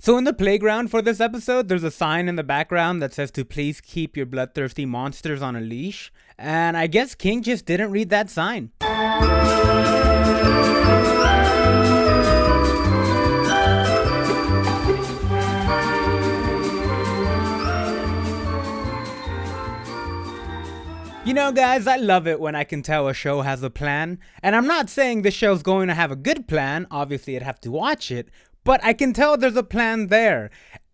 So in the playground for this episode, there's a sign in the background that says to please keep your bloodthirsty monsters on a leash. And I guess King just didn't read that sign. You know, guys, I love it when I can tell a show has a plan. And I'm not saying this show's going to have a good plan. Obviously, I'd have to watch it. But I can tell there's a plan there.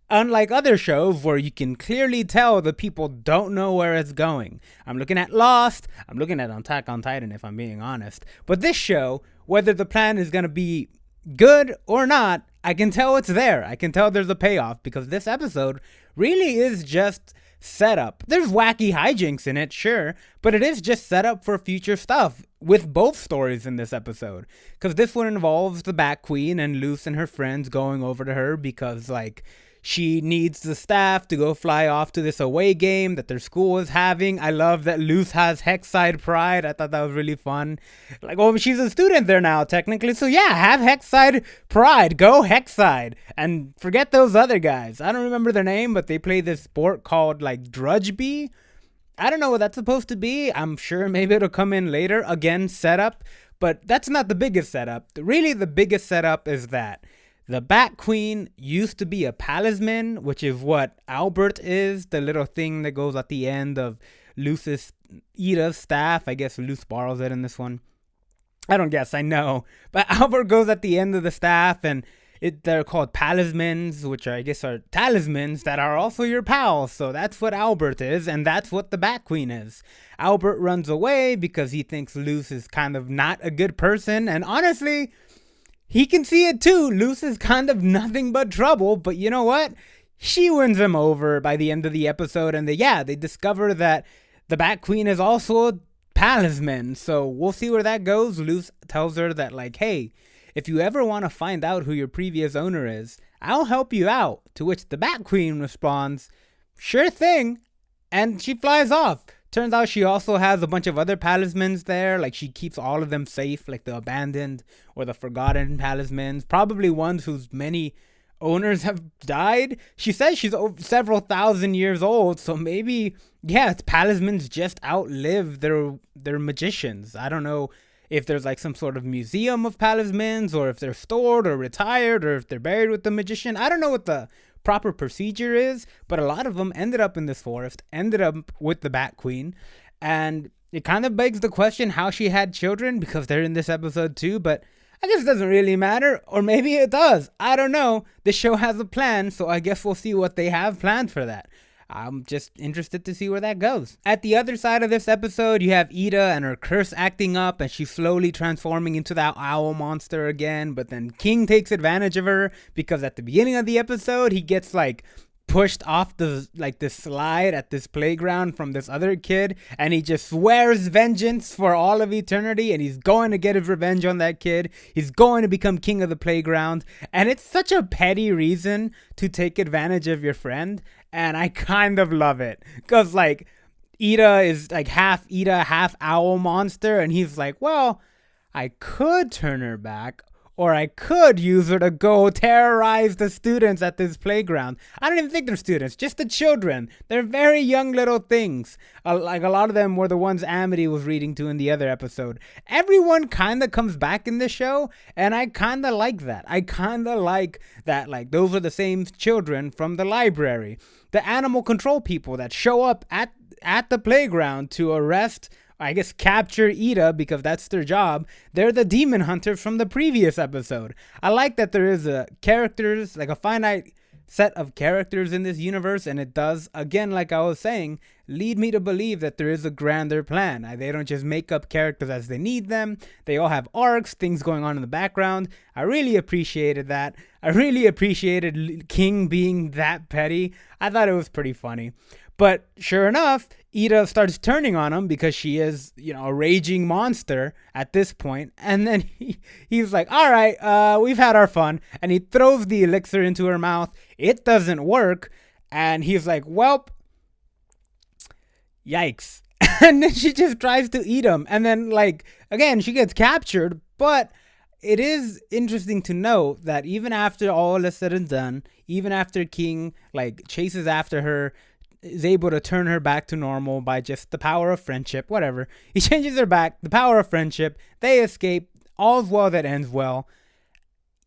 Unlike other shows where you can clearly tell the people don't know where it's going. I'm looking at Lost. I'm looking at Attack on Titan, if I'm being honest. But this show, whether the plan is going to be good or not, I can tell it's there. I can tell there's a payoff because this episode really is just setup. There's wacky hijinks in it, sure, but it is just set up for future stuff with both stories in this episode. Because this one involves the Bat Queen and Luce and her friends going over to her because, like, she needs the staff to go fly off to this away game that their school is having. I love that Luce has Hexside pride. I thought that was really fun. Like, well, she's a student there now, technically. So, yeah, have Hexside pride. Go Hexside. And forget those other guys. I don't remember their name, but they play this sport called, like, Drudge-bee. I don't know what that's supposed to be. I'm sure maybe it'll come in later. Again, setup. But that's not the biggest setup. Really, the biggest setup is that the Bat Queen used to be a Palisman, which is what Albert is, the little thing that goes at the end of Luce's Ida's staff. I guess Luce borrows it in this one. I don't guess, I know. But Albert goes at the end of the staff, and they're called Palismans, which I guess are talismans that are also your pals. So that's what Albert is, and that's what the Bat Queen is. Albert runs away because he thinks Luce is kind of not a good person, and honestly, he can see it too. Luce is kind of nothing but trouble, but you know what? She wins him over by the end of the episode, and they discover that the Bat Queen is also a Palisman, so we'll see where that goes. Luce tells her that, like, hey, if you ever want to find out who your previous owner is, I'll help you out, to which the Bat Queen responds, sure thing, and she flies off. Turns out she also has a bunch of other Palismans there. Like, she keeps all of them safe, like the abandoned or the forgotten Palismans. Probably ones whose many owners have died. She says she's several thousand years old, so maybe, yeah, Palismans just outlive their magicians. I don't know if there's like some sort of museum of Palismans, or if they're stored or retired, or if they're buried with the magician. I don't know what the proper procedure is, but a lot of them ended up in this forest, ended up with the Bat Queen, and it kind of begs the question how she had children, because they're in this episode too, but I guess it doesn't really matter, or maybe it does. I don't know. The show has a plan, so I guess we'll see what they have planned for that. I'm just interested to see where that goes. At the other side of this episode, you have Ida and her curse acting up, and she's slowly transforming into that owl monster again, but then King takes advantage of her because at the beginning of the episode, he gets like pushed off this slide at this playground from this other kid, and he just swears vengeance for all of eternity, and he's going to get his revenge on that kid. He's going to become king of the playground, and it's such a petty reason to take advantage of your friend, and I kind of love it, because like Ida is like half Ida, half owl monster, and he's like, well, I could turn her back, or I could use her to go terrorize the students at this playground. I don't even think they're students, just the children. They're very young little things. Like a lot of them were the ones Amity was reading to in the other episode. Everyone kind of comes back in the show, and I kind of like that. I kind of like that, like, those are the same children from the library. The animal control people that show up at the playground to arrest, I guess, capture Ida, because that's their job. They're the demon hunters from the previous episode. I like that there is characters, like a finite set of characters in this universe, and it does, again, like I was saying, lead me to believe that there is a grander plan. They don't just make up characters as they need them. They all have arcs, things going on in the background. I really appreciated that. I really appreciated King being that petty. I thought it was pretty funny. But sure enough, Ida starts turning on him because she is, a raging monster at this point. And then he's like, all right, we've had our fun. And he throws the elixir into her mouth. It doesn't work. And he's like, welp, yikes. And then she just tries to eat him. And then, like, again, she gets captured. But it is interesting to note that even after all is said and done, even after King like chases after her, is able to turn her back to normal by just the power of friendship, whatever. He changes her back, the power of friendship. They escape. All's well that ends well.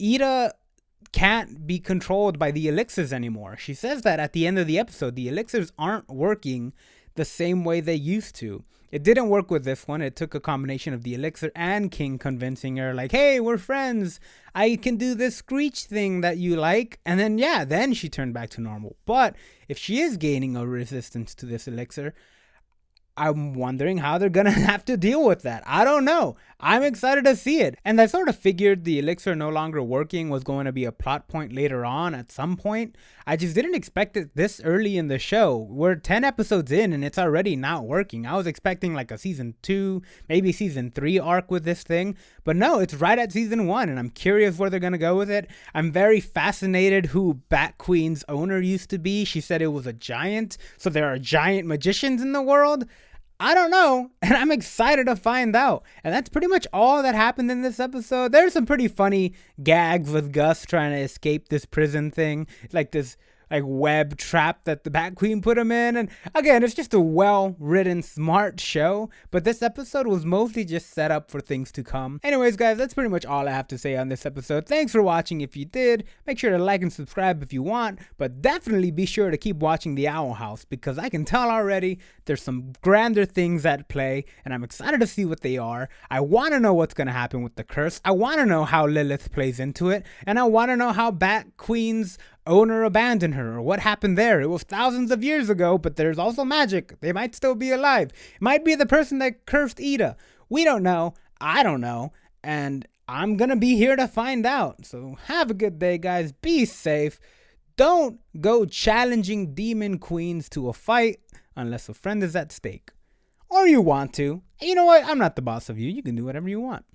Ida can't be controlled by the elixirs anymore. She says that at the end of the episode, the elixirs aren't working the same way they used to. It didn't work with this one. It took a combination of the elixir and King convincing her, like, hey, we're friends. I can do this screech thing that you like. And then, yeah, then she turned back to normal. But if she is gaining a resistance to this elixir, I'm wondering how they're gonna have to deal with that. I don't know. I'm excited to see it. And I sort of figured the elixir no longer working was going to be a plot point later on at some point. I just didn't expect it this early in the show. We're 10 episodes in and it's already not working. I was expecting like a season 2, maybe season 3 arc with this thing. But no, it's right at season 1 and I'm curious where they're gonna go with it. I'm very fascinated who Bat Queen's owner used to be. She said it was a giant. So there are giant magicians in the world. I don't know, and I'm excited to find out. And that's pretty much all that happened in this episode. There's some pretty funny gags with Gus trying to escape this prison thing, like this web trap that the Bat Queen put him in. And again, it's just a well-written, smart show. But this episode was mostly just set up for things to come. Anyways, guys, that's pretty much all I have to say on this episode. Thanks for watching if you did. Make sure to like and subscribe if you want. But definitely be sure to keep watching The Owl House, because I can tell already there's some grander things at play. And I'm excited to see what they are. I want to know what's going to happen with the curse. I want to know how Lilith plays into it. And I want to know how Bat Queen's owner abandoned her, or what happened there. It was thousands of years ago, but there's also magic. They might still be alive. It might be the person that cursed Ida. We don't know. I don't know. And I'm gonna be here to find out. So have a good day, guys. Be safe. Don't go challenging demon queens to a fight unless a friend is at stake. Or you want to. You know what? I'm not the boss of you. You can do whatever you want.